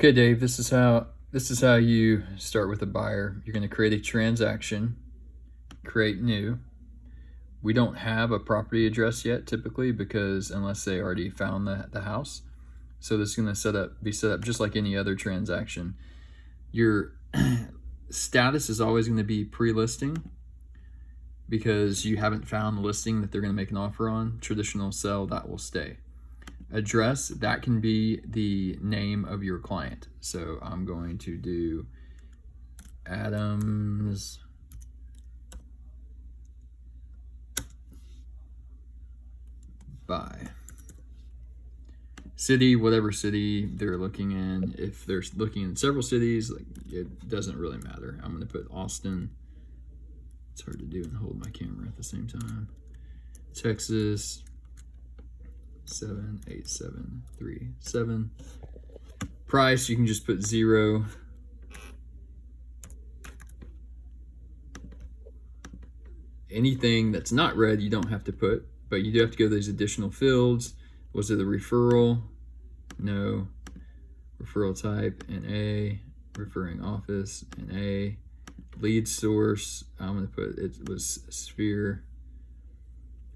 Okay, Dave, this is how you start with a buyer. You're going to create a transaction, create new. We don't have a property address yet typically because unless they already found the house. So this is going to be set up just like any other transaction. Your status is always going to be pre-listing because you haven't found the listing that they're going to make an offer on. Traditional sell, that will stay. Address, that can be the name of your client. So I'm going to do Adams Buy. City, whatever city they're looking in. If they're looking in several cities, like, it doesn't really matter. I'm going to put Austin. It's hard to do and hold my camera at the same time. Texas 78737. Price, you can just put 0. Anything that's not red, you don't have to put, but you do have to go to these additional fields. Was it a referral? No. Referral type, NA. Referring office, NA. Lead source, I'm going to put it was Sphere.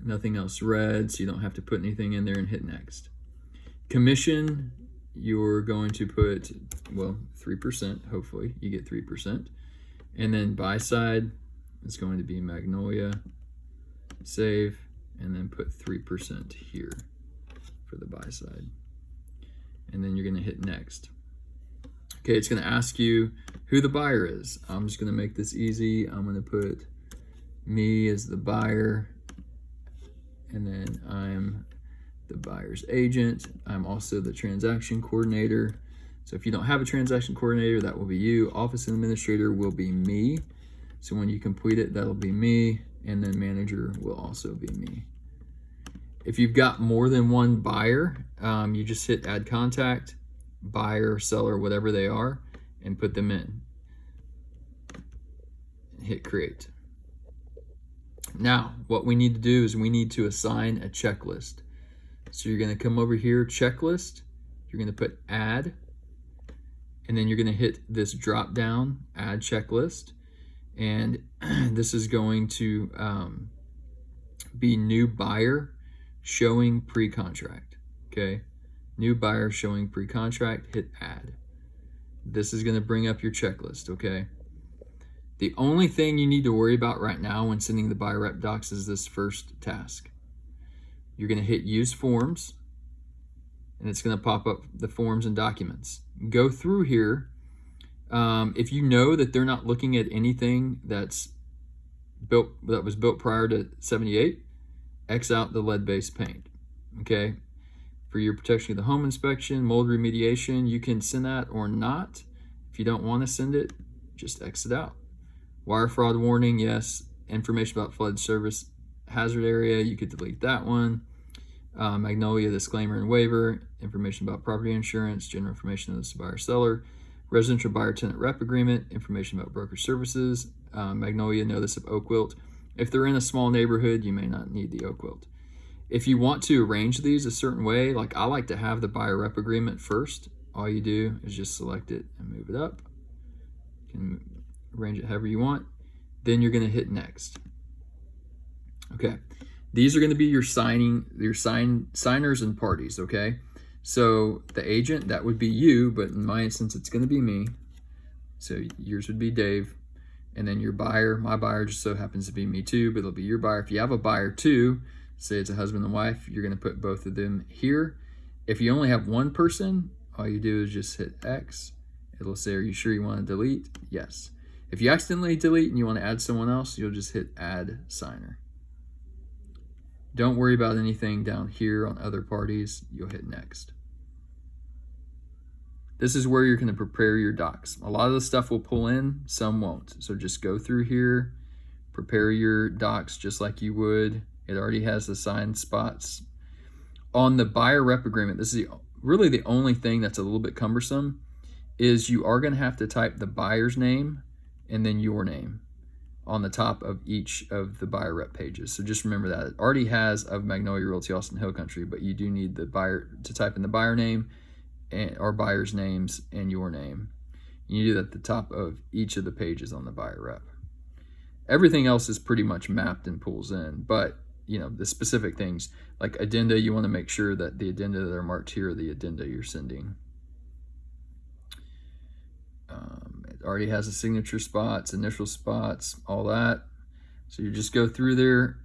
Nothing else red, so you don't have to put anything in there, and hit next. Commission, you're going to put, well, 3%, hopefully you get 3%. And then buy side is going to be Magnolia. Save, and then put 3% here for the buy side. And then you're going to hit next. Okay, it's going to ask you who the buyer is. I'm just going to make this easy. I'm going to put me as the buyer. And then I'm the buyer's agent. I'm also the transaction coordinator. So if you don't have a transaction coordinator, that will be you. Office administrator will be me. So when you complete it, that'll be me. And then manager will also be me. If you've got more than one buyer, you just hit add contact, buyer, seller, whatever they are, and put them in. Hit create. Now, what we need to do is we need to assign a checklist. So you're going to come over here, checklist. You're going to put add, and then you're going to hit this drop down, add checklist. And this is going to be new buyer showing pre-contract. Okay, new buyer showing pre-contract, hit add. This is going to bring up your checklist. Okay. The only thing you need to worry about right now when sending the buyer rep docs is this first task. You're going to hit use forms, and it's going to pop up the forms and documents. Go through here. If you know that they're not looking at anything that was built prior to 78, X out the lead-based paint. Okay. For your protection of the home inspection, mold remediation, you can send that or not. If you don't want to send it, just X it out. Wire fraud warning, yes. Information about flood service hazard area, you could delete that one. Magnolia disclaimer and waiver, information about property insurance, general information of the buyer seller, residential buyer tenant rep agreement, information about broker services, Magnolia notice of oak wilt. If they're in a small neighborhood, you may not need the oak wilt. If you want to arrange these a certain way, like I like to have the buyer rep agreement first, all you do is just select it and move it up. You can arrange it however you want. Then you're going to hit next. Okay, these are going to be your signers and parties. Okay, so the agent, that would be you, but in my instance it's going to be me. So yours would be Dave, and then your buyer, my buyer just so happens to be me too, but it'll be your buyer. If you have a buyer too, say it's a husband and wife, you're going to put both of them here. If you only have one person, all you do is just hit X. It'll say, are you sure you want to delete? Yes. If you accidentally delete and you want to add someone else, you'll just hit add signer. Don't worry about anything down here on other parties. You'll hit next. This is where you're going to prepare your docs. A lot of the stuff will pull in, some won't. So just go through here, prepare your docs just like you would. It already has the signed spots. On the buyer rep agreement, this is really the only thing that's a little bit cumbersome, is you are going to have to type the buyer's name and then your name on the top of each of the buyer rep pages. So just remember that. It already has of Magnolia Realty Austin Hill Country, but you do need the buyer to type in the buyer name and our buyers' names and your name. You do that at the top of each of the pages on the buyer rep. Everything else is pretty much mapped and pulls in, but the specific things like addenda, you want to make sure that the addenda that are marked here are the addenda you're sending. It already has the signature spots, initial spots, all that. So you just go through there.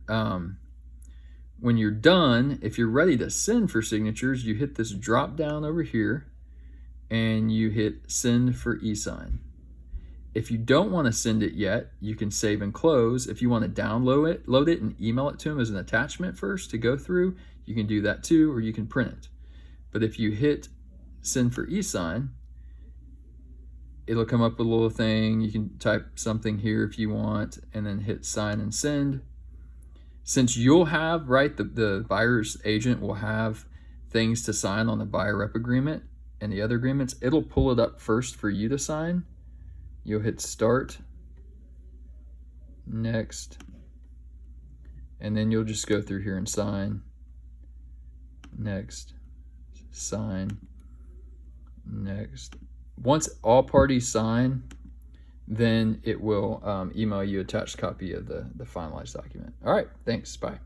When you're done, if you're ready to send for signatures, you hit this drop down over here and you hit send for e-sign. If you don't want to send it yet, you can save and close. If you want to load it and email it to them as an attachment first to go through, you can do that too, or you can print it. But if you hit send for e-sign, it'll come up with a little thing. You can type something here if you want, and then hit sign and send. Since you'll have, the buyer's agent will have things to sign on the buyer rep agreement and the other agreements, it'll pull it up first for you to sign. You'll hit start, next, and then you'll just go through here and sign, next, sign, next. Once all parties sign, then it will email you attached copy of the finalized document. All right, thanks, bye.